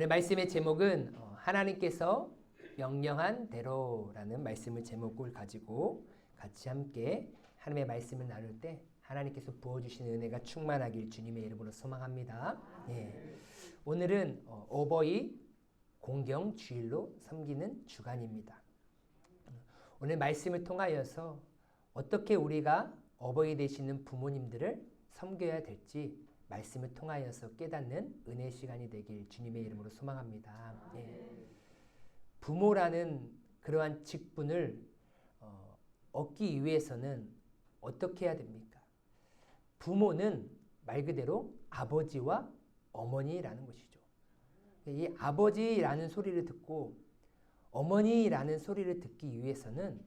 오늘 말씀의 제목은 하나님께서 명령한 대로라는 말씀을 제목을 가지고 같이 함께 하나님의 말씀을 나눌 때 하나님께서 부어주신 은혜가 충만하길 주님의 이름으로 소망합니다. 예. 오늘은 어버이 공경 주일로 섬기는 주간입니다. 오늘 말씀을 통하여서 어떻게 우리가 어버이 되시는 부모님들을 섬겨야 될지 말씀을 통하여서 깨닫는 은혜의 시간이 되길 주님의 이름으로 소망합니다. 예. 부모라는 그러한 직분을 얻기 위해서는 어떻게 해야 됩니까? 부모는 말 그대로 아버지와 어머니라는 것이죠. 이 아버지라는 소리를 듣고 어머니라는 소리를 듣기 위해서는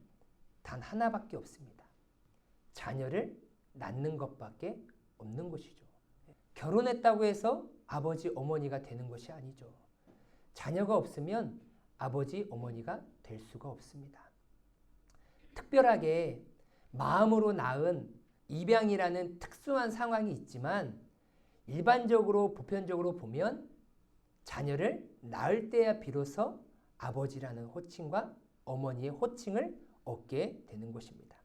단 하나밖에 없습니다. 자녀를 낳는 것밖에 없는 것이죠. 결혼했다고 해서 아버지, 어머니가 되는 것이 아니죠. 자녀가 없으면 아버지, 어머니가 될 수가 없습니다. 특별하게 마음으로 낳은 입양이라는 특수한 상황이 있지만 일반적으로 보편적으로 보면 자녀를 낳을 때야 비로소 아버지라는 호칭과 어머니의 호칭을 얻게 되는 것입니다.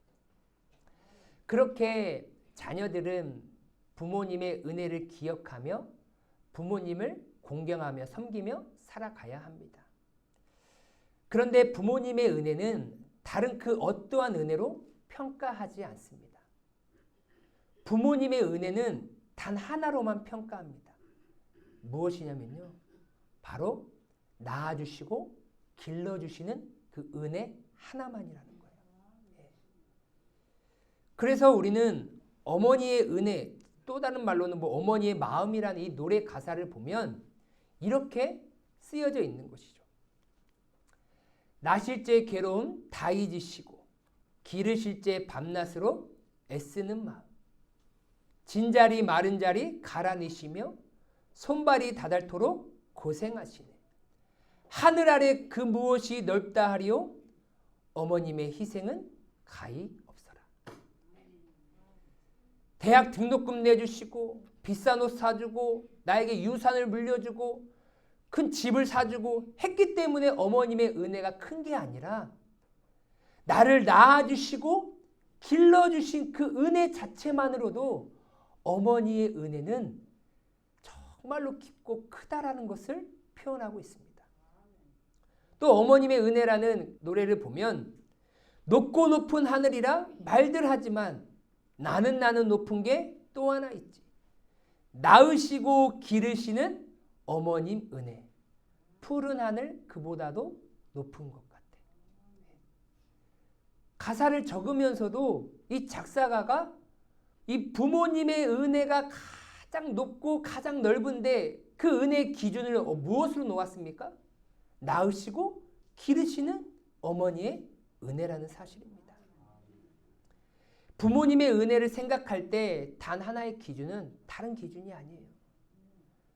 그렇게 자녀들은 부모님의 은혜를 기억하며 부모님을 공경하며 섬기며 살아가야 합니다. 그런데 부모님의 은혜는 다른 그 어떠한 은혜로 평가하지 않습니다. 부모님의 은혜는 단 하나로만 평가합니다. 무엇이냐면요. 바로 낳아주시고 길러주시는 그 은혜 하나만이라는 거예요. 그래서 우리는 어머니의 은혜, 또 다른 말로는 어머니의 마음이라는 이 노래 가사를 보면 이렇게 쓰여져 있는 것이죠. 나실 때 괴로움 다 잊으시고 기르실 때 밤낮으로 애쓰는 마음, 진자리 마른 자리 갈아내시며 손발이 다닳도록 고생하시네. 하늘 아래 그 무엇이 넓다 하리요 어머님의 희생은 가히 없어라. 대학 등록금 내주시고 비싼 옷 사주고 나에게 유산을 물려주고 큰 집을 사주고 했기 때문에 어머님의 은혜가 큰 게 아니라 나를 낳아주시고 길러주신 그 은혜 자체만으로도 어머니의 은혜는 정말로 깊고 크다라는 것을 표현하고 있습니다. 또 어머님의 은혜라는 노래를 보면 높고 높은 하늘이라 말들 하지만 나는 높은 게 또 하나 있지. 낳으시고 기르시는 어머님 은혜. 푸른 하늘 그보다도 높은 것 같아. 가사를 적으면서도 이 작사가가 이 부모님의 은혜가 가장 높고 가장 넓은데 그 은혜의 기준을 무엇으로 놓았습니까? 낳으시고 기르시는 어머니의 은혜라는 사실입니다. 부모님의 은혜를 생각할 때 단 하나의 기준은 다른 기준이 아니에요.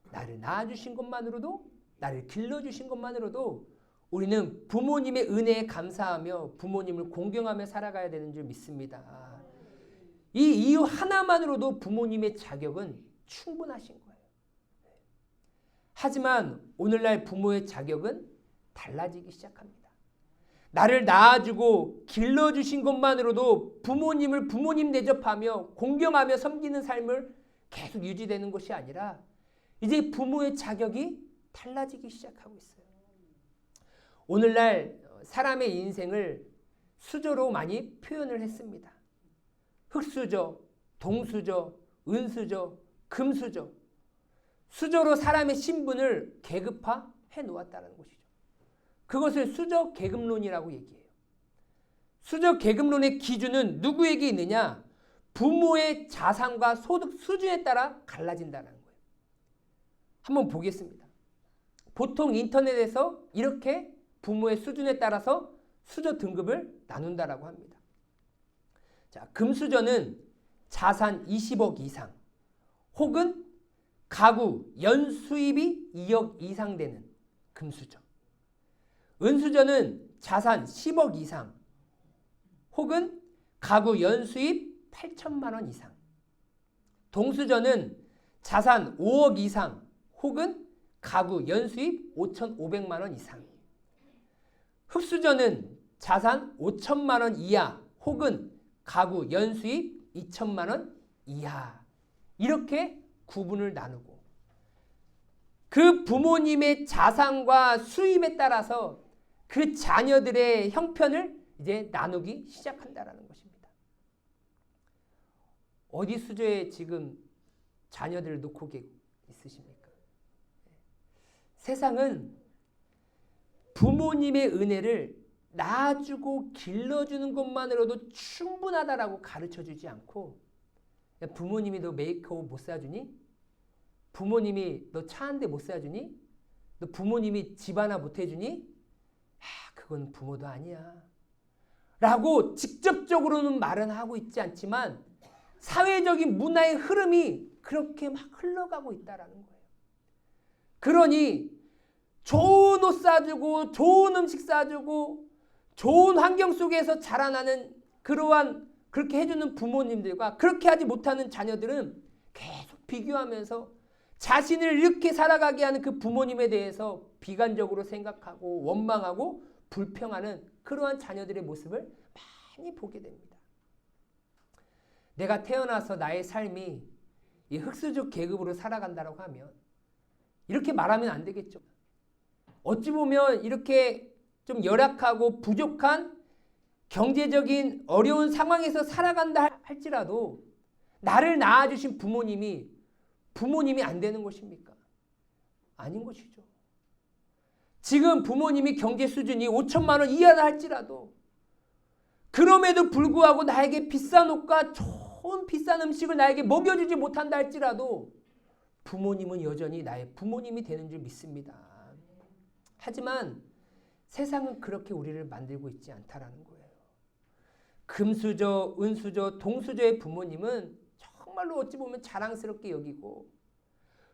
나를 낳아주신 것만으로도 나를 길러주신 것만으로도 우리는 부모님의 은혜에 감사하며 부모님을 공경하며 살아가야 되는 줄 믿습니다. 이 이유 하나만으로도 부모님의 자격은 충분하신 거예요. 하지만 오늘날 부모의 자격은 달라지기 시작합니다. 나를 낳아주고 길러주신 것만으로도 부모님을 부모님 대접하며 공경하며 섬기는 삶을 계속 유지되는 것이 아니라 이제 부모의 자격이 달라지기 시작하고 있어요. 오늘날 사람의 인생을 수저로 많이 표현을 했습니다. 흙수저, 동수저, 은수저, 금수저. 수저로 사람의 신분을 계급화해 놓았다는 것이죠. 그것을 수저 계급론이라고 얘기해요. 수저 계급론의 기준은 누구에게 있느냐? 부모의 자산과 소득 수준에 따라 갈라진다는 거예요. 한번 보겠습니다. 보통 인터넷에서 이렇게 부모의 수준에 따라서 수저 등급을 나눈다라고 합니다. 자, 금수저는 자산 20억 이상 혹은 가구 연수입이 2억 이상 되는 금수저. 은수저는 자산 10억 이상 혹은 가구 연수입 8천만 원 이상. 동수저는 자산 5억 이상 혹은 가구 연수입 5,500만 원 이상. 흑수저는 자산 5천만 원 이하 혹은 가구 연수입 2천만 원 이하. 이렇게 구분을 나누고 그 부모님의 자산과 수입에 따라서 그 자녀들의 형편을 이제 나누기 시작한다라는 것입니다. 어디 수저에 지금 자녀들을 놓고 있으십니까? 세상은 부모님의 은혜를 낳아주고 길러주는 것만으로도 충분하다라고 가르쳐주지 않고, 부모님이 너 메이크업 못 사주니? 부모님이 너 차 한 대 못 사주니? 너 부모님이 집 하나 못 해주니? 그건 부모도 아니야 라고 직접적으로는 말은 하고 있지 않지만 사회적인 문화의 흐름이 그렇게 막 흘러가고 있다라는 거예요. 그러니 좋은 옷 사주고 좋은 음식 사주고 좋은 환경 속에서 자라나는 그러한 그렇게 해주는 부모님들과 그렇게 하지 못하는 자녀들은 계속 비교하면서 자신을 이렇게 살아가게 하는 그 부모님에 대해서 비관적으로 생각하고 원망하고 불평하는 그러한 자녀들의 모습을 많이 보게 됩니다. 내가 태어나서 나의 삶이 이 흑수저 계급으로 살아간다고 하면 이렇게 말하면 안 되겠죠. 어찌 보면 이렇게 좀 열악하고 부족한 경제적인 어려운 상황에서 살아간다 할지라도 나를 낳아주신 부모님이 안 되는 것입니까? 아닌 것이죠. 지금 부모님이 경제 수준이 5천만 원 이하다 할지라도 그럼에도 불구하고 나에게 비싼 옷과 좋은 비싼 음식을 나에게 먹여주지 못한다 할지라도 부모님은 여전히 나의 부모님이 되는 줄 믿습니다. 하지만 세상은 그렇게 우리를 만들고 있지 않다라는 거예요. 금수저, 은수저, 동수저의 부모님은 정말로 어찌 보면 자랑스럽게 여기고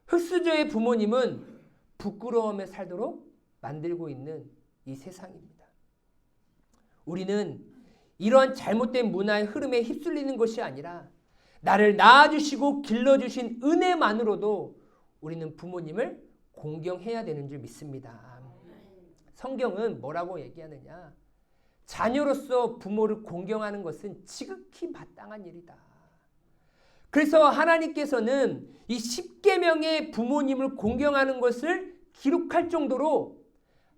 흑수저의 부모님은 부끄러움에 살도록 만들고 있는 이 세상입니다. 우리는 이러한 잘못된 문화의 흐름에 휩쓸리는 것이 아니라 나를 낳아주시고 길러주신 은혜만으로도 우리는 부모님을 공경해야 되는 줄 믿습니다. 성경은 뭐라고 얘기하느냐? 자녀로서 부모를 공경하는 것은 지극히 마땅한 일이다. 그래서 하나님께서는 이 10계명의 부모님을 공경하는 것을 기록할 정도로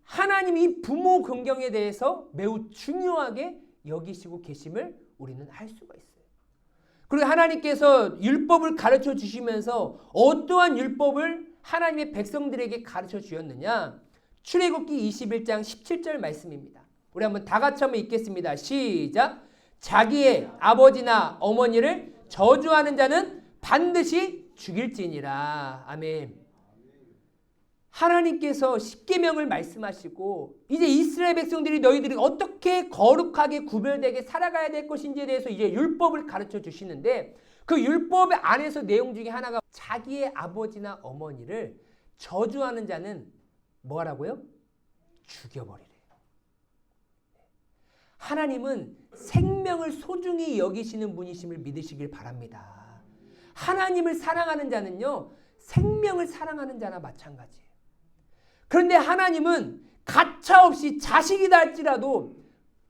하나님이 부모 공경에 대해서 매우 중요하게 여기시고 계심을 우리는 알 수가 있어요. 그리고 하나님께서 율법을 가르쳐 주시면서 어떠한 율법을 하나님의 백성들에게 가르쳐 주었느냐? 출애굽기 21장 17절 말씀입니다. 우리 한번 다 같이 한번 읽겠습니다. 시작. 자기의 아버지나 어머니를 저주하는 자는 반드시 죽일지니라. 아멘. 하나님께서 십계명을 말씀하시고 이제 이스라엘 백성들이 너희들이 어떻게 거룩하게 구별되게 살아가야 될 것인지에 대해서 이제 율법을 가르쳐 주시는데 그 율법 안에서 내용 중에 하나가 자기의 아버지나 어머니를 저주하는 자는 뭐 하라고요? 죽여버리래요. 하나님은 생명을 소중히 여기시는 분이심을 믿으시길 바랍니다. 하나님을 사랑하는 자는요, 생명을 사랑하는 자나 마찬가지예요. 그런데 하나님은 가차없이 자식이다 할지라도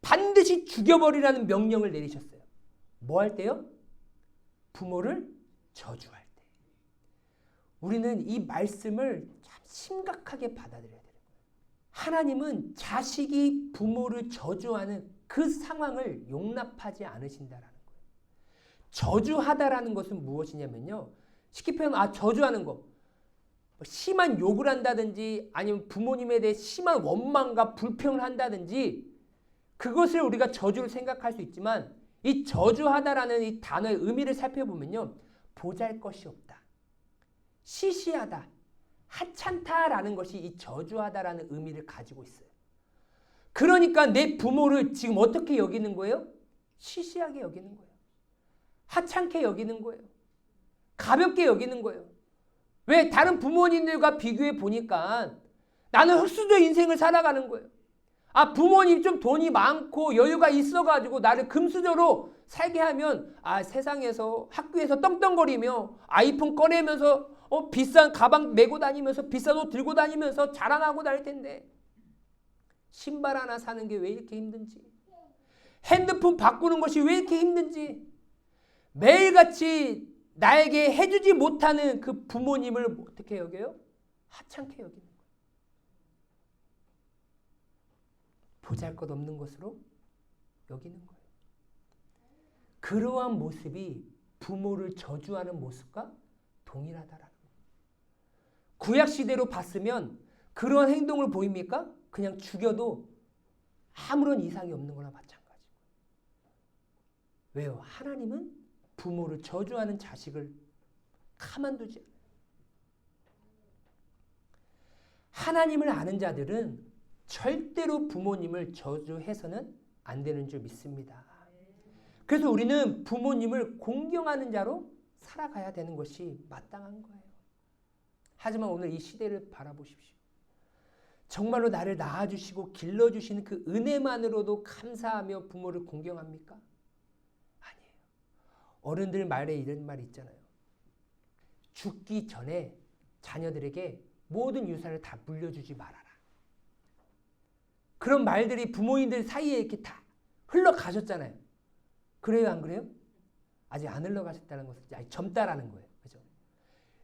반드시 죽여버리라는 명령을 내리셨어요. 뭐 할 때요? 부모를 저주할 때. 우리는 이 말씀을 참 심각하게 받아들여야 돼요. 하나님은 자식이 부모를 저주하는 그 상황을 용납하지 않으신다라는 거예요. 저주하다라는 것은 무엇이냐면요. 쉽게 표현하면 저주하는 거. 심한 욕을 한다든지 아니면 부모님에 대해 심한 원망과 불평을 한다든지 그것을 우리가 저주를 생각할 수 있지만 이 저주하다라는 이 단어의 의미를 살펴보면요. 보잘것이 없다. 시시하다. 하찮다라는 것이 이 저주하다라는 의미를 가지고 있어요. 그러니까 내 부모를 지금 어떻게 여기는 거예요? 시시하게 여기는 거예요. 하찮게 여기는 거예요. 가볍게 여기는 거예요. 왜? 다른 부모님들과 비교해 보니까 나는 흑수저 인생을 살아가는 거예요. 아, 부모님 좀 돈이 많고 여유가 있어가지고 나를 금수저로 살게 하면 아, 세상에서 학교에서 떵떵거리며 아이폰 꺼내면서 비싼 가방 메고 다니면서 비싼 옷 들고 다니면서 자랑하고 다닐 텐데 신발 하나 사는 게 왜 이렇게 힘든지, 핸드폰 바꾸는 것이 왜 이렇게 힘든지, 매일같이 나에게 해주지 못하는 그 부모님을 어떻게 여겨요? 하찮게 여기는 거예요. 보잘것없는 것으로 여기는 거예요. 그러한 모습이 부모를 저주하는 모습과 동일하다라는 거예요. 구약시대로 봤으면 그런 행동을 보입니까? 그냥 죽여도 아무런 이상이 없는 거나 마찬가지고. 왜요? 하나님은 부모를 저주하는 자식을 가만두지 않아요. 하나님을 아는 자들은 절대로 부모님을 저주해서는 안 되는 줄 믿습니다. 그래서 우리는 부모님을 공경하는 자로 살아가야 되는 것이 마땅한 거예요. 하지만 오늘 이 시대를 바라보십시오. 정말로 나를 낳아주시고 길러주시는 그 은혜만으로도 감사하며 부모를 공경합니까? 아니에요. 어른들 말에 이런 말이 있잖아요. 죽기 전에 자녀들에게 모든 유산을 다 물려주지 말아라. 그런 말들이 부모님들 사이에 이렇게 다 흘러가셨잖아요. 그래요, 안 그래요? 아직 안 흘러가셨다는 것은 아직 젊다라는 거예요. 그죠?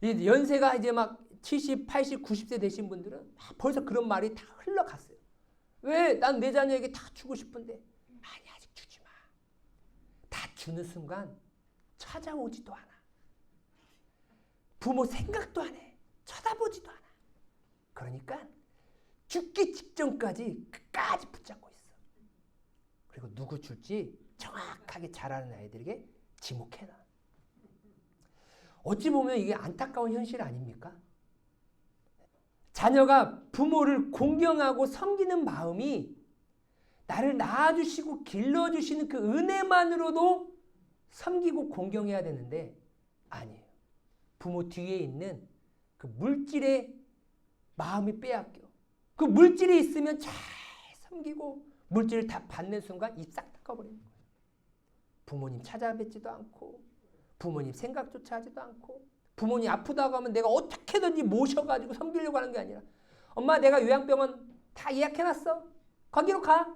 연세가 이제 막 70, 80, 90세 되신 분들은 벌써 그런 말이 다 흘러갔어요. 왜? 난 내 자녀에게 다 주고 싶은데. 아니, 아직 주지 마. 다 주는 순간 찾아오지도 않아. 부모 생각도 안 해. 쳐다보지도 않아. 그러니까 죽기 직전까지 끝까지 붙잡고 있어. 그리고 누구 줄지 정확하게 잘 아는 아이들에게 지목해놔. 어찌 보면 이게 안타까운 현실 아닙니까? 자녀가 부모를 공경하고 섬기는 마음이 나를 낳아주시고 길러주시는 그 은혜만으로도 섬기고 공경해야 되는데 아니에요. 부모 뒤에 있는 그 물질의 마음이 빼앗겨. 그 물질이 있으면 잘 섬기고 물질을 다 받는 순간 입 싹 닦아버리는 거예요. 부모님 찾아뵙지도 않고 부모님 생각조차 하지도 않고 부모님 아프다고 하면 내가 어떻게든지 모셔가지고 섬기려고 하는 게 아니라 엄마 내가 요양병원 다 예약해놨어. 거기로 가.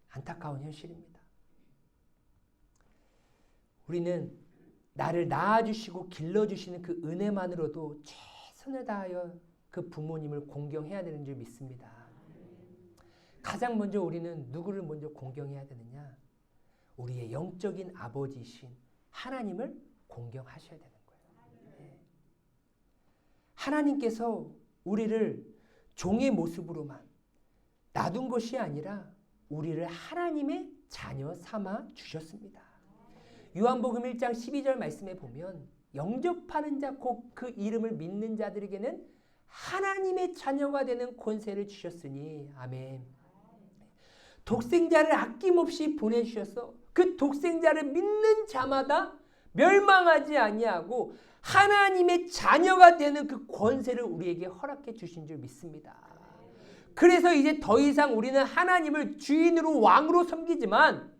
안타까운 현실입니다. 우리는 나를 낳아주시고 길러주시는 그 은혜만으로도 최선을 다하여 그 부모님을 공경해야 되는 줄 믿습니다. 가장 먼저 우리는 누구를 먼저 공경해야 되느냐? 우리의 영적인 아버지이신 하나님을 공경하셔야 되는 거예요. 네. 하나님께서 우리를 종의 모습으로만 놔둔 것이 아니라 우리를 하나님의 자녀 삼아 주셨습니다. 요한복음 1장 12절 말씀에 보면 영접하는 자 곧 그 이름을 믿는 자들에게는 하나님의 자녀가 되는 권세를 주셨으니 아멘. 독생자를 아낌없이 보내주셔서 그 독생자를 믿는 자마다 멸망하지 아니하고 하나님의 자녀가 되는 그 권세를 우리에게 허락해 주신 줄 믿습니다. 그래서 이제 더 이상 우리는 하나님을 주인으로 왕으로 섬기지만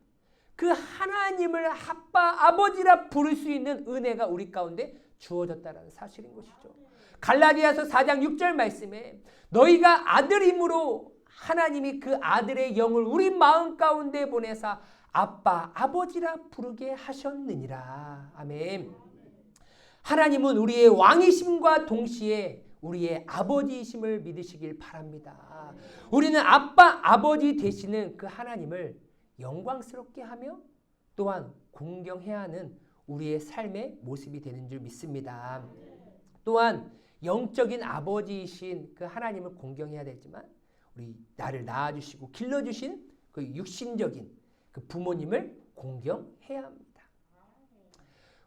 그 하나님을 아빠, 아버지라 부를 수 있는 은혜가 우리 가운데 주어졌다는 사실인 것이죠. 갈라디아서 4장 6절 말씀에 너희가 아들임으로 하나님이 그 아들의 영을 우리 마음 가운데 보내사 아빠, 아버지라 부르게 하셨느니라. 아멘. 하나님은 우리의 왕이심과 동시에 우리의 아버지이심을 믿으시길 바랍니다. 우리는 아빠, 아버지 되시는 그 하나님을 영광스럽게 하며 또한 공경해야 하는 우리의 삶의 모습이 되는 줄 믿습니다. 또한 영적인 아버지이신 그 하나님을 공경해야 되지만 우리 나를 낳아주시고 길러주신 그 육신적인 그 부모님을 공경해야 합니다.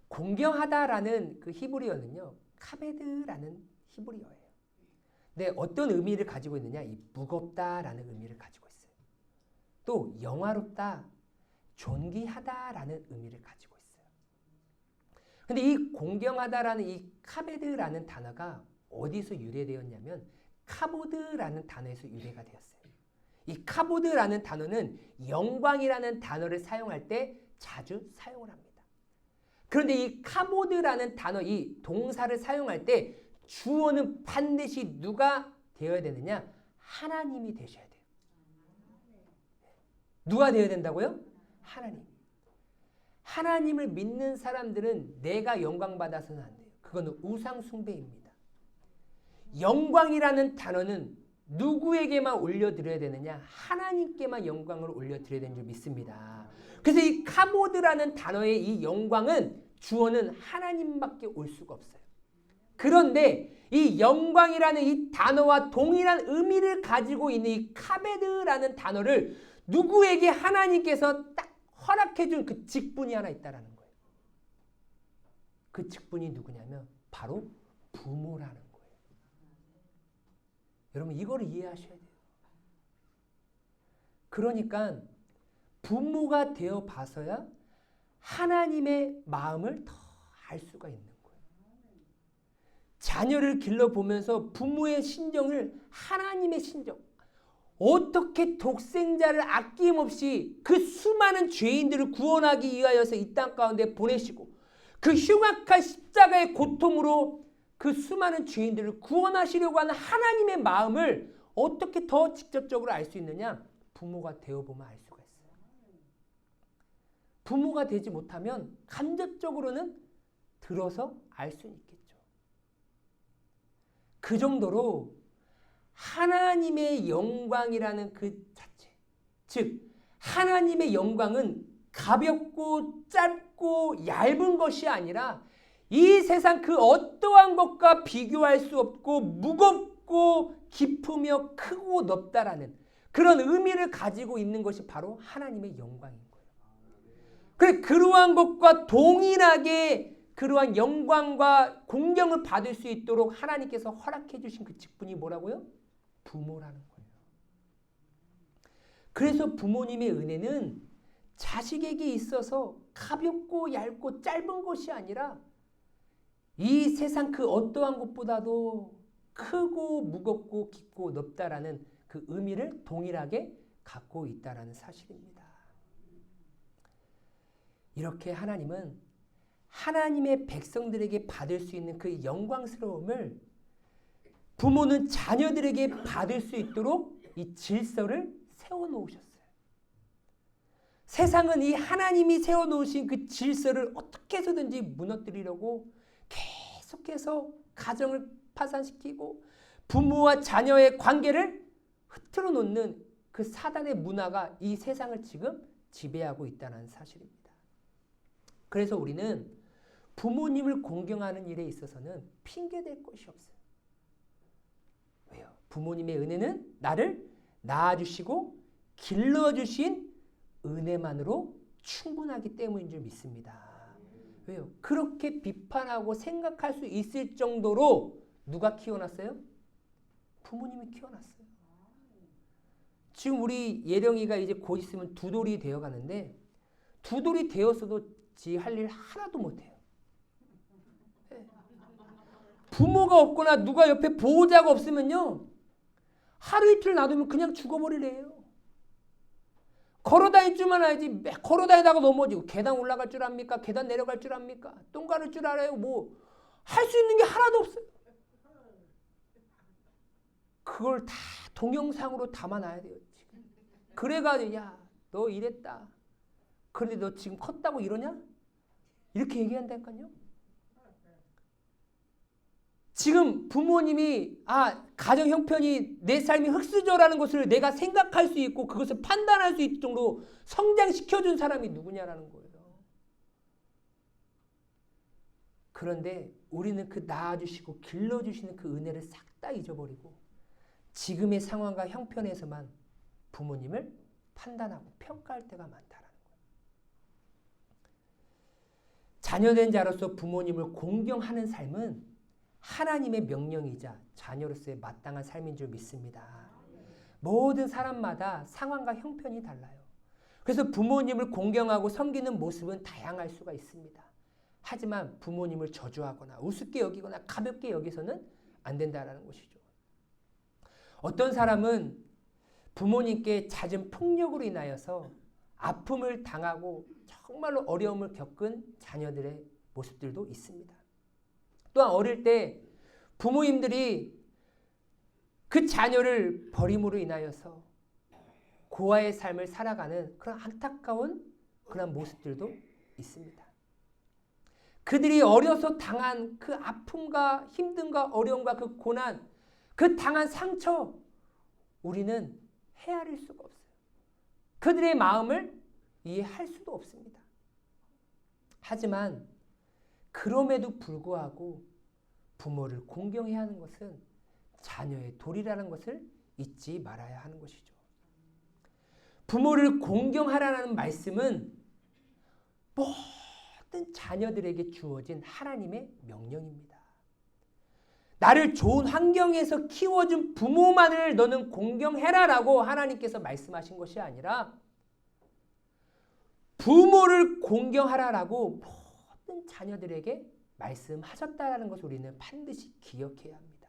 공경하다라는 그 히브리어는요, 카베드라는 히브리어예요. 근데 어떤 의미를 가지고 있느냐? 이 무겁다라는 의미를 가지고 있어요. 또 영화롭다, 존귀하다라는 의미를 가지고 있어요. 근데 이 공경하다라는 이 카베드라는 단어가 어디서 유래되었냐면 카보드라는 단어에서 유래가 되었어요. 이 카보드라는 단어는 영광이라는 단어를 사용할 때 자주 사용을 합니다. 그런데 이 카보드라는 단어, 이 동사를 사용할 때 주어는 반드시 누가 되어야 되느냐? 하나님이 되셔야 돼요. 누가 되어야 된다고요? 하나님. 하나님을 믿는 사람들은 내가 영광 받아서는 안 돼요. 그거는 우상 숭배입니다. 영광이라는 단어는 누구에게만 올려드려야 되느냐? 하나님께만 영광을 올려드려야 되는 줄 믿습니다. 그래서 이 카보드라는 단어의 이 영광은 주어는 하나님밖에 올 수가 없어요. 그런데 이 영광이라는 이 단어와 동일한 의미를 가지고 있는 이 카베드라는 단어를 누구에게 하나님께서 딱 허락해 준 그 직분이 하나 있다라는 거예요. 그 직분이 누구냐면 바로 부모라는 거예요. 여러분 이거를 이해하셔야 돼요. 그러니까 부모가 되어 봐서야 하나님의 마음을 더 알 수가 있는 거예요. 자녀를 길러보면서 부모의 심정을 하나님의 심정, 어떻게 독생자를 아낌없이 그 수많은 죄인들을 구원하기 위하여서 이 땅 가운데 보내시고 그 흉악한 십자가의 고통으로 그 수많은 죄인들을 구원하시려고 하는 하나님의 마음을 어떻게 더 직접적으로 알 수 있느냐? 부모가 되어보면 알 수가 있어요. 부모가 되지 못하면 간접적으로는 들어서 알 수는 있겠죠. 그 정도로 하나님의 영광이라는 그 자체, 즉 하나님의 영광은 가볍고 짧고 얇은 것이 아니라 이 세상 그 어떠한 것과 비교할 수 없고 무겁고 깊으며 크고 넓다라는 그런 의미를 가지고 있는 것이 바로 하나님의 영광인 거예요. 그래, 그러한 것과 동일하게 그러한 영광과 공경을 받을 수 있도록 하나님께서 허락해 주신 그 직분이 뭐라고요? 부모라는 거예요. 그래서 부모님의 은혜는 자식에게 있어서 가볍고 얇고 짧은 것이 아니라 이 세상 그 어떠한 것보다도 크고 무겁고 깊고 넓다라는 그 의미를 동일하게 갖고 있다라는 사실입니다. 이렇게 하나님은 하나님의 백성들에게 받을 수 있는 그 영광스러움을 부모는 자녀들에게 받을 수 있도록 이 질서를 세워놓으셨어요. 세상은 이 하나님이 세워놓으신 그 질서를 어떻게 해서든지 무너뜨리려고 계속해서 가정을 파산시키고 부모와 자녀의 관계를 흐트러 놓는 그 사단의 문화가 이 세상을 지금 지배하고 있다는 사실입니다. 그래서 우리는 부모님을 공경하는 일에 있어서는 핑계댈 것이 없어요. 왜요? 부모님의 은혜는 나를 낳아주시고 길러주신 은혜만으로 충분하기 때문인 줄 믿습니다. 왜요? 그렇게 비판하고 생각할 수 있을 정도로 누가 키워놨어요? 부모님이 키워놨어요. 지금 우리 예령이가 이제 곧 있으면 두 돌이 되어가는데 두 돌이 되었어도 지 할 일 하나도 못해요. 부모가 없거나 누가 옆에 보호자가 없으면요. 하루 이틀 놔두면 그냥 죽어버리래요. 걸어다닐 줄만 알지 걸어다니다가 넘어지고 계단 올라갈 줄 압니까? 계단 내려갈 줄 압니까? 똥 가를 줄 알아요? 뭐 할 수 있는 게 하나도 없어요. 그걸 다 동영상으로 담아놔야 돼요. 지금. 그래가지고 야, 너 이랬다. 그런데 너 지금 컸다고 이러냐? 이렇게 얘기한다니까요. 지금 부모님이 가정 형편이 내 삶이 흙수저라는 것을 내가 생각할 수 있고 그것을 판단할 수 있을 정도로 성장시켜준 사람이 누구냐라는 거예요. 그런데 우리는 그 낳아주시고 길러주시는 그 은혜를 싹 다 잊어버리고 지금의 상황과 형편에서만 부모님을 판단하고 평가할 때가 많다라는 거예요. 자녀된 자로서 부모님을 공경하는 삶은 하나님의 명령이자 자녀로서의 마땅한 삶인 줄 믿습니다. 모든 사람마다 상황과 형편이 달라요. 그래서 부모님을 공경하고 섬기는 모습은 다양할 수가 있습니다. 하지만 부모님을 저주하거나 우습게 여기거나 가볍게 여기서는 안 된다는 것이죠. 어떤 사람은 부모님께 잦은 폭력으로 인하여서 아픔을 당하고 정말로 어려움을 겪은 자녀들의 모습들도 있습니다. 또한 어릴 때 부모님들이 그 자녀를 버림으로 인하여서 고아의 삶을 살아가는 그런 안타까운 그런 모습들도 있습니다. 그들이 어려서 당한 그 아픔과 힘듦과 어려움과 그 고난, 그 당한 상처, 우리는 헤아릴 수가 없어요. 그들의 마음을 이해할 수도 없습니다. 하지만 그럼에도 불구하고 부모를 공경해야 하는 것은 자녀의 도리라는 것을 잊지 말아야 하는 것이죠. 부모를 공경하라는 말씀은 모든 자녀들에게 주어진 하나님의 명령입니다. 나를 좋은 환경에서 키워준 부모만을 너는 공경해라라고 하나님께서 말씀하신 것이 아니라 부모를 공경하라라고 모든 자녀들에게 말씀하셨다라는 것을 우리는 반드시 기억해야 합니다.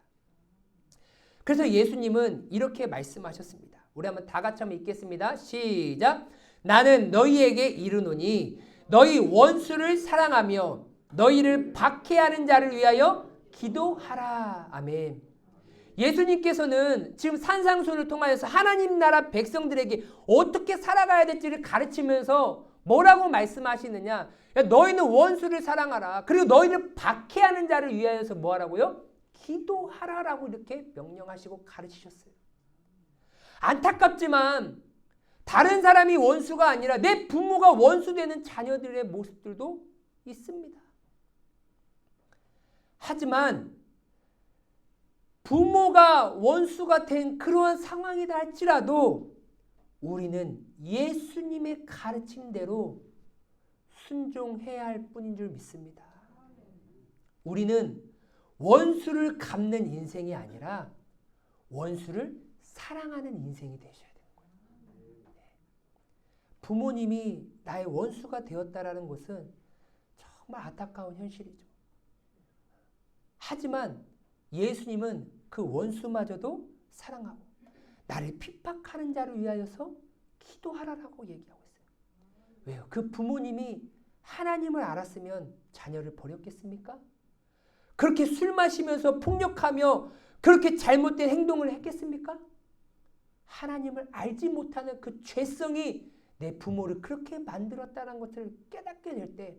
그래서 예수님은 이렇게 말씀하셨습니다. 우리 한번 다 같이 한번 읽겠습니다. 시작. 나는 너희에게 이르노니 너희 원수를 사랑하며 너희를 박해하는 자를 위하여 기도하라. 아멘. 예수님께서는 지금 산상수훈을 통하여서 하나님 나라 백성들에게 어떻게 살아가야 될지를 가르치면서 뭐라고 말씀하시느냐? 너희는 원수를 사랑하라. 그리고 너희를 박해하는 자를 위하여서 뭐 하라고요? 기도하라라고 이렇게 명령하시고 가르치셨어요. 안타깝지만 다른 사람이 원수가 아니라 내 부모가 원수되는 자녀들의 모습들도 있습니다. 하지만 부모가 원수가 된 그러한 상황이다 할지라도 우리는 예수님의 가르침대로 순종해야 할 뿐인 줄 믿습니다. 우리는 원수를 갚는 인생이 아니라 원수를 사랑하는 인생이 되셔야 되는 거예요. 부모님이 나의 원수가 되었다라는 것은 정말 안타까운 현실이죠. 하지만 예수님은 그 원수마저도 사랑하고 나를 핍박하는 자를 위하여서 기도하라라고 얘기하고 있어요. 왜요? 그 부모님이 하나님을 알았으면 자녀를 버렸겠습니까? 그렇게 술 마시면서 폭력하며 그렇게 잘못된 행동을 했겠습니까? 하나님을 알지 못하는 그 죄성이 내 부모를 그렇게 만들었다는 것을 깨닫게 될 때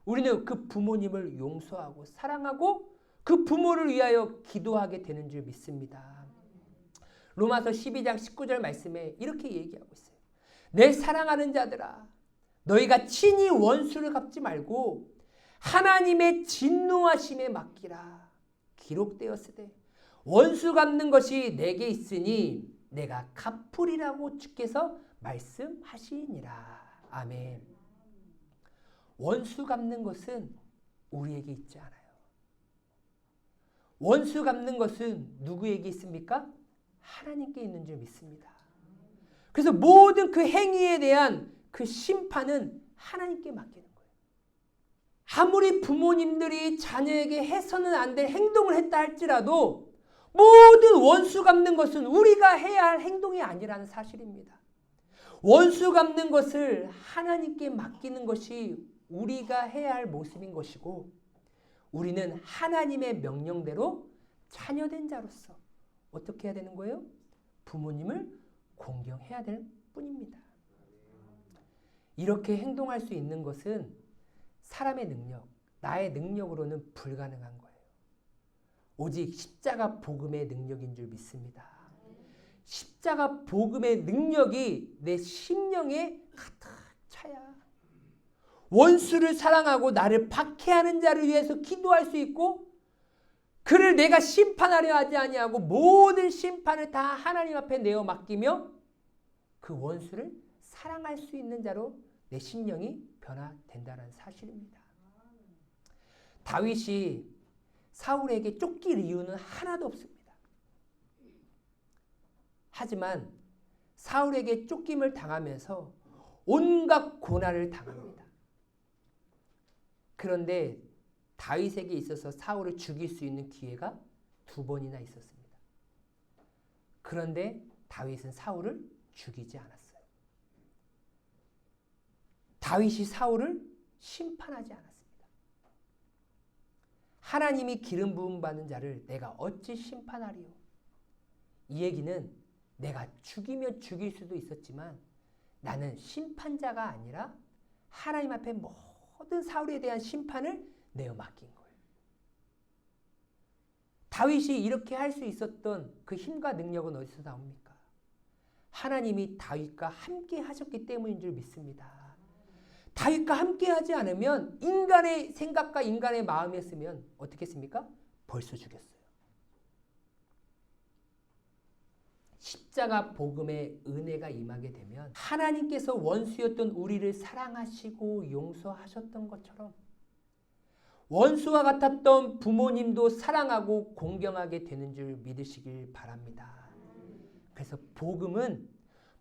우리는 그 부모님을 용서하고 사랑하고 그 부모를 위하여 기도하게 되는 줄 믿습니다. 로마서 12장 19절 말씀에 이렇게 얘기하고 있어요. 내 사랑하는 자들아 너희가 친히 원수를 갚지 말고 하나님의 진노하심에 맡기라. 기록되었으되 원수 갚는 것이 내게 있으니 내가 갚으리라고 주께서 말씀하시니라. 아멘. 원수 갚는 것은 우리에게 있지 않아요. 원수 갚는 것은 누구에게 있습니까? 하나님께 있는 줄 믿습니다. 그래서 모든 그 행위에 대한 그 심판은 하나님께 맡기는 거예요. 아무리 부모님들이 자녀에게 해서는 안 될 행동을 했다 할지라도 모든 원수 갚는 것은 우리가 해야 할 행동이 아니라는 사실입니다. 원수 갚는 것을 하나님께 맡기는 것이 우리가 해야 할 모습인 것이고 우리는 하나님의 명령대로 자녀된 자로서 어떻게 해야 되는 거예요? 부모님을 공경해야 될 뿐입니다. 이렇게 행동할 수 있는 것은 사람의 능력, 나의 능력으로는 불가능한 거예요. 오직 십자가 복음의 능력인 줄 믿습니다. 십자가 복음의 능력이 내 심령에 가득 차야 원수를 사랑하고 나를 박해하는 자를 위해서 기도할 수 있고 그를 내가 심판하려 하지 아니하고 모든 심판을 다 하나님 앞에 내어 맡기며 그 원수를 사랑할 수 있는 자로 내 심령이 변화된다는 사실입니다. 다윗이 사울에게 쫓길 이유는 하나도 없습니다. 하지만 사울에게 쫓김을 당하면서 온갖 고난을 당합니다. 그런데 다윗에게 있어서 사울을 죽일 수 있는 기회가 2번이나 있었습니다. 그런데 다윗은 사울을 죽이지 않았어요. 다윗이 사울을 심판하지 않았습니다. 하나님이 기름 부음 받는 자를 내가 어찌 심판하리요. 이 얘기는 내가 죽이면 죽일 수도 있었지만 나는 심판자가 아니라 하나님 앞에 모든 사울에 대한 심판을 내어 맡긴 거예요. 다윗이 이렇게 할 수 있었던 그 힘과 능력은 어디서 나옵니까? 하나님이 다윗과 함께 하셨기 때문인 줄 믿습니다. 다윗과 함께 하지 않으면 인간의 생각과 인간의 마음이었으면 어떻게 했습니까? 벌써 죽였어요. 십자가 복음의 은혜가 임하게 되면 하나님께서 원수였던 우리를 사랑하시고 용서하셨던 것처럼 원수와 같았던 부모님도 사랑하고 공경하게 되는 줄 믿으시길 바랍니다. 그래서 복음은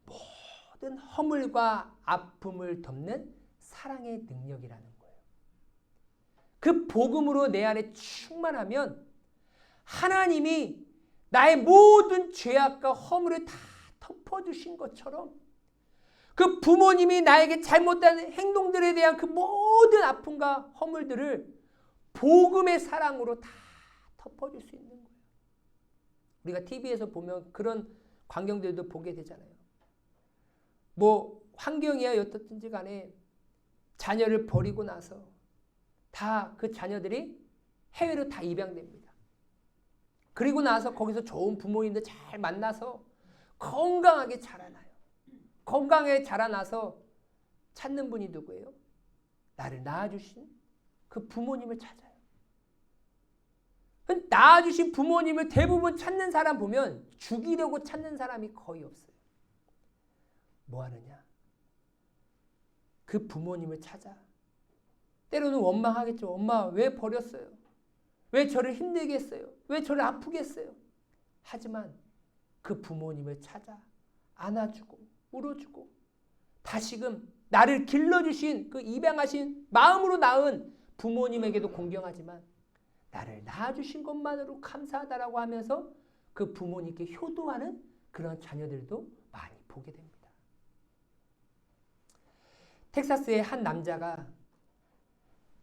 모든 허물과 아픔을 덮는 사랑의 능력이라는 거예요. 그 복음으로 내 안에 충만하면 하나님이 나의 모든 죄악과 허물을 다 덮어주신 것처럼 그 부모님이 나에게 잘못된 행동들에 대한 그 모든 아픔과 허물들을 복음의 사랑으로 다 덮어줄 수 있는 거예요. 우리가 TV에서 보면 그런 광경들도 보게 되잖아요. 뭐 환경이야 어떻든지 간에 자녀를 버리고 나서 다 그 자녀들이 해외로 다 입양됩니다. 그리고 나서 거기서 좋은 부모님들 잘 만나서 건강하게 자라나요. 건강하게 자라나서 찾는 분이 누구예요? 나를 낳아주신 그 부모님을 찾아요. 낳아주신 부모님을 대부분 찾는 사람 보면 죽이려고 찾는 사람이 거의 없어요. 뭐 하느냐? 그 부모님을 찾아. 때로는 원망하겠죠. 엄마 왜 버렸어요? 왜 저를 힘들게 했어요? 왜 저를 아프게 했어요? 하지만 그 부모님을 찾아 안아주고 울어주고 다시금 나를 길러주신 그 입양하신 마음으로 낳은 부모님에게도 공경하지만 나를 낳아주신 것만으로 감사하다라고 하면서 그 부모님께 효도하는 그런 자녀들도 많이 보게 됩니다. 텍사스의 한 남자가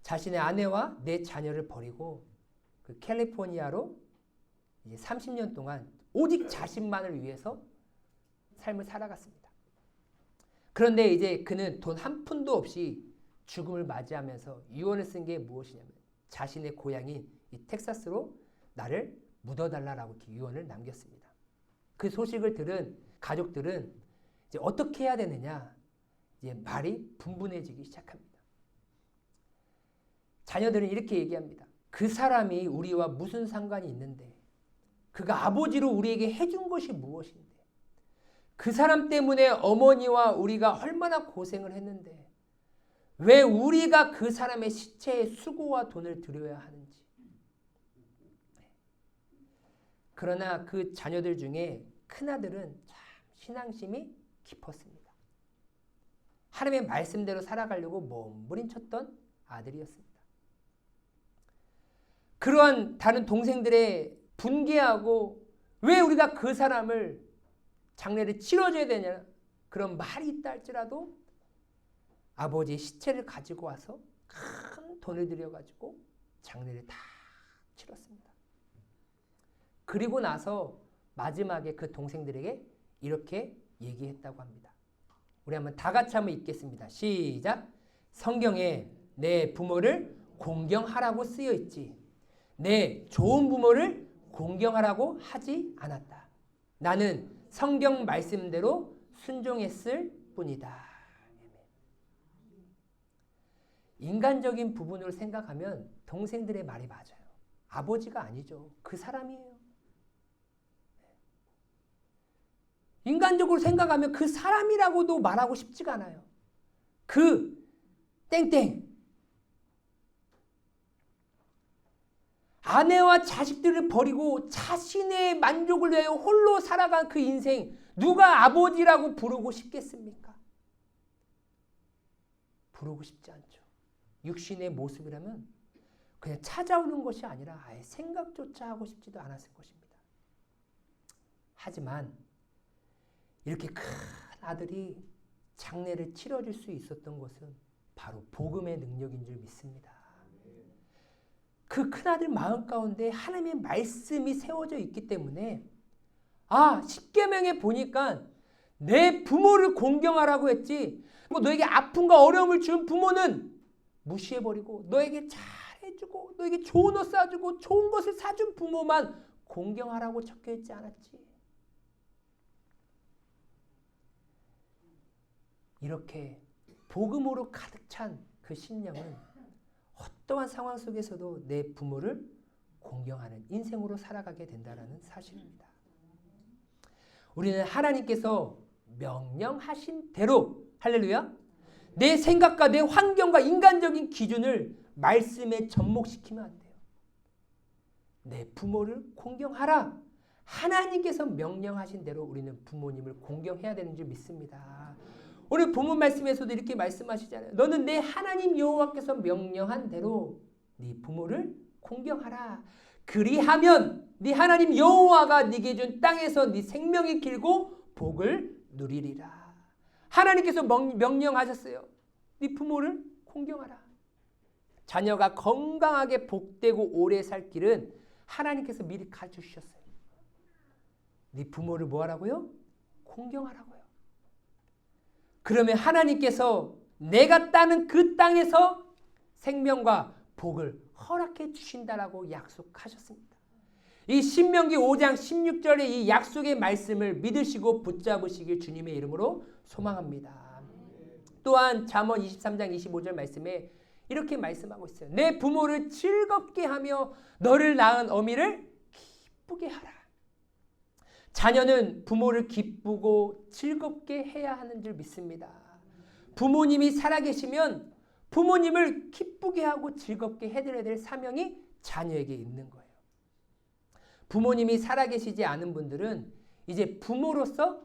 자신의 아내와 4 자녀를 버리고 그 캘리포니아로 이제 30년 동안 오직 자신만을 위해서 삶을 살아갔습니다. 그런데 이제 그는 돈 한 푼도 없이 죽음을 맞이하면서 유언을 쓴 게 무엇이냐면 자신의 고향인 이 텍사스로 나를 묻어달라라고 이렇게 유언을 남겼습니다. 그 소식을 들은 가족들은 이제 어떻게 해야 되느냐 이제 말이 분분해지기 시작합니다. 자녀들은 이렇게 얘기합니다. 그 사람이 우리와 무슨 상관이 있는데 그가 아버지로 우리에게 해준 것이 무엇인데 그 사람 때문에 어머니와 우리가 얼마나 고생을 했는데 왜 우리가 그 사람의 시체에 수고와 돈을 들여야 하는지. 그러나 그 자녀들 중에 큰아들은 참 신앙심이 깊었습니다. 하나님의 말씀대로 살아가려고 몸부림쳤던 아들이었습니다. 그러한 다른 동생들의 분개하고 왜 우리가 그 사람을 장례를 치러줘야 되냐 그런 말이 있다 할지라도 아버지의 시체를 가지고 와서 큰 돈을 들여가지고 장례를 다 치렀습니다. 그리고 나서 마지막에 그 동생들에게 이렇게 얘기했다고 합니다. 우리 한번 다 같이 한번 읽겠습니다. 시작. 성경에 내 부모를 공경하라고 쓰여 있지. 내 좋은 부모를 공경하라고 하지 않았다. 나는 성경 말씀대로 순종했을 뿐이다. 인간적인 부분으로 생각하면 동생들의 말이 맞아요. 아버지가 아니죠. 그 사람이에요. 인간적으로 생각하면 그 사람이라고도 말하고 싶지가 않아요. 그 땡땡. 아내와 자식들을 버리고 자신의 만족을 위하여 홀로 살아간 그 인생 누가 아버지라고 부르고 싶겠습니까? 부르고 싶지 않죠. 육신의 모습이라면 그냥 찾아오는 것이 아니라 아예 생각조차 하고 싶지도 않았을 것입니다. 하지만 이렇게 큰 아들이 장례를 치러줄 수 있었던 것은 바로 복음의 능력인 줄 믿습니다. 그 큰아들 마음 가운데 하나님의 말씀이 세워져 있기 때문에 십계명에 보니까 내 부모를 공경하라고 했지, 너에게 아픔과 어려움을 준 부모는 무시해버리고 너에게 잘해주고 너에게 좋은 옷 사주고 좋은 것을 사준 부모만 공경하라고 적혀있지 않았지. 이렇게 복음으로 가득 찬 그 심령은 어떠한 상황 속에서도 내 부모를 공경하는 인생으로 살아가게 된다는 사실입니다. 우리는 하나님께서 명령하신 대로, 할렐루야, 내 생각과 내 환경과 인간적인 기준을 말씀에 접목시키면 안 돼요. 내 부모를 공경하라. 하나님께서 명령하신 대로 우리는 부모님을 공경해야 되는 줄 믿습니다. 오늘 본문 말씀에서도 이렇게 말씀하시잖아요. 너는 내 하나님 여호와께서 명령한 대로 네 부모를 공경하라. 그리하면 네 하나님 여호와가 네게 준 땅에서 네 생명이 길고 복을 누리리라. 하나님께서 명령하셨어요. 네 부모를 공경하라. 자녀가 건강하게 복되고 오래 살 길은 하나님께서 미리 가르쳐 주셨어요. 네 부모를 뭐 하라고요? 공경하라고요. 그러면 하나님께서 내가 따는 그 땅에서 생명과 복을 허락해 주신다라고 약속하셨습니다. 이 신명기 5장 16절의 이 약속의 말씀을 믿으시고 붙잡으시길 주님의 이름으로 소망합니다. 또한 잠언 23장 25절 말씀에 이렇게 말씀하고 있어요. 내 부모를 즐겁게 하며 너를 낳은 어미를 기쁘게 하라. 자녀는 부모를 기쁘고 즐겁게 해야 하는 줄 믿습니다. 부모님이 살아계시면 부모님을 기쁘게 하고 즐겁게 해드려야 될 사명이 자녀에게 있는 거예요. 부모님이 살아계시지 않은 분들은 이제 부모로서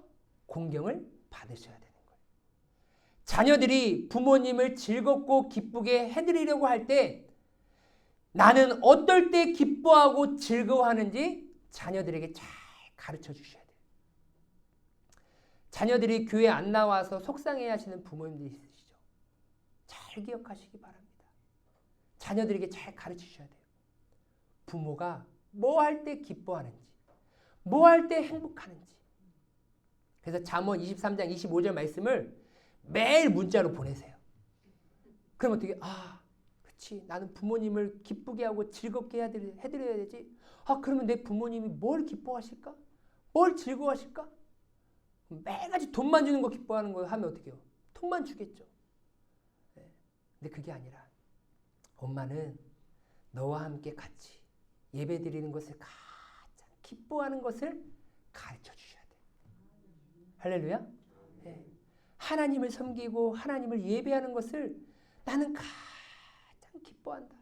공경을 받으셔야 되는 거예요. 자녀들이 부모님을 즐겁고 기쁘게 해드리려고 할 때 나는 어떨 때 기뻐하고 즐거워하는지 자녀들에게 잘 가르쳐 주셔야 돼요. 자녀들이 교회 안 나와서 속상해 하시는 부모님들이 있으시죠. 잘 기억하시기 바랍니다. 자녀들에게 잘 가르치셔야 돼요. 부모가 뭐 할 때 기뻐하는지, 뭐 할 때 행복하는지. 그래서 잠언 23장 25절 말씀을 매일 문자로 보내세요. 그럼 어떻게, 그렇지, 나는 부모님을 기쁘게 하고 즐겁게 해드려야 되지. 그러면 내 부모님이 뭘 기뻐하실까? 뭘 즐거워하실까? 매가지 돈만 주는 거 기뻐하는 거 하면 어떻게 해요? 돈만 주겠죠. 네. 근데 그게 아니라 엄마는 너와 함께 같이 예배 드리는 것을 가장 기뻐하는 것을 가르쳐 주셔야 돼요. 할렐루야. 네. 하나님을 섬기고 하나님을 예배하는 것을 나는 가장 기뻐한다.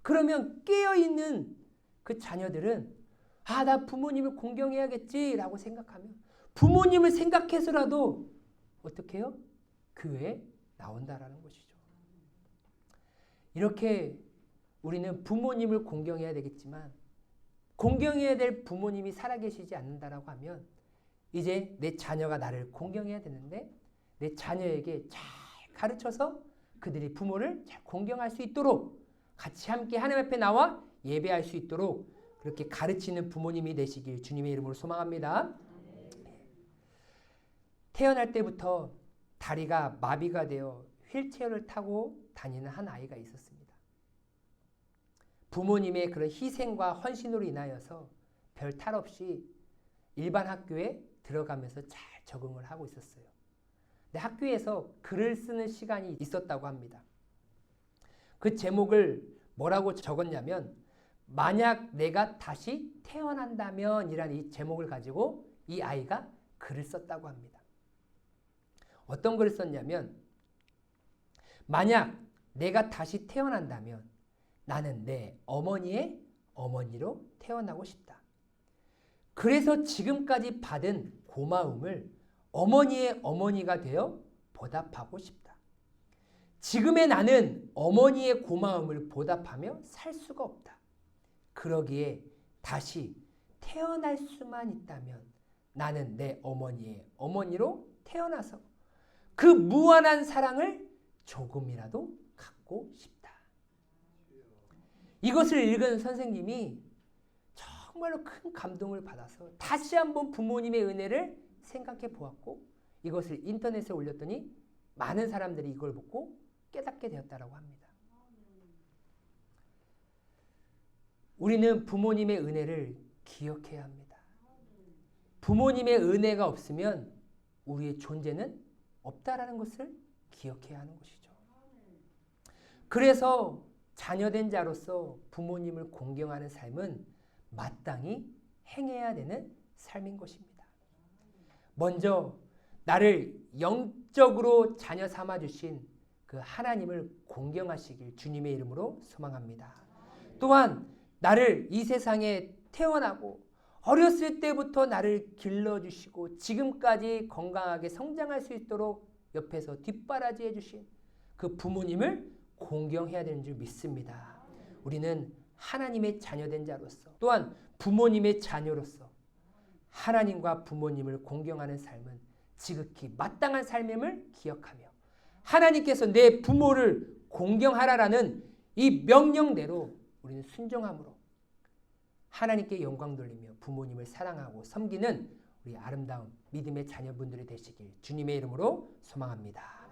그러면 깨어있는 그 자녀들은 나 부모님을 공경해야겠지라고 생각하면 부모님을 생각해서라도 어떻게 해요? 교회에 나온다라는 것이죠. 이렇게 우리는 부모님을 공경해야 되겠지만 공경해야 될 부모님이 살아계시지 않는다라고 하면 이제 내 자녀가 나를 공경해야 되는데 내 자녀에게 잘 가르쳐서 그들이 부모를 잘 공경할 수 있도록 같이 함께 하나님 앞에 나와 예배할 수 있도록 그렇게 가르치는 부모님이 되시길 주님의 이름으로 소망합니다. 태어날 때부터 다리가 마비가 되어 휠체어를 타고 다니는 한 아이가 있었습니다. 부모님의 그런 희생과 헌신으로 인하여서 별 탈 없이 일반 학교에 들어가면서 잘 적응을 하고 있었어요. 근데 학교에서 글을 쓰는 시간이 있었다고 합니다. 그 제목을 뭐라고 적었냐면 만약 내가 다시 태어난다면 이라는 이 제목을 가지고 이 아이가 글을 썼다고 합니다. 어떤 글을 썼냐면 만약 내가 다시 태어난다면 나는 내 어머니의 어머니로 태어나고 싶다. 그래서 지금까지 받은 고마움을 어머니의 어머니가 되어 보답하고 싶다. 지금의 나는 어머니의 고마움을 보답하며 살 수가 없다. 그러기에 다시 태어날 수만 있다면 나는 내 어머니의 어머니로 태어나서 그 무한한 사랑을 조금이라도 갖고 싶다. 이것을 읽은 선생님이 정말로 큰 감동을 받아서 다시 한번 부모님의 은혜를 생각해 보았고 이것을 인터넷에 올렸더니 많은 사람들이 이걸 보고 깨닫게 되었다고 합니다. 우리는 부모님의 은혜를 기억해야 합니다. 부모님의 은혜가 없으면 우리의 존재는 없다라는 것을 기억해야 하는 것이죠. 그래서 자녀된 자로서 부모님을 공경하는 삶은 마땅히 행해야 되는 삶인 것입니다. 먼저 나를 영적으로 자녀 삼아주신 그 하나님을 공경하시길 주님의 이름으로 소망합니다. 또한 나를 이 세상에 태어나고 어렸을 때부터 나를 길러주시고 지금까지 건강하게 성장할 수 있도록 옆에서 뒷바라지 해주신 그 부모님을 공경해야 되는 줄 믿습니다. 우리는 하나님의 자녀된 자로서 또한 부모님의 자녀로서 하나님과 부모님을 공경하는 삶은 지극히 마땅한 삶임을 기억하며 하나님께서 내 부모를 공경하라라는 이 명령대로 우리는 순종함으로 하나님께 영광 돌리며 부모님을 사랑하고 섬기는 우리 아름다운 믿음의 자녀분들이 되시길 주님의 이름으로 소망합니다.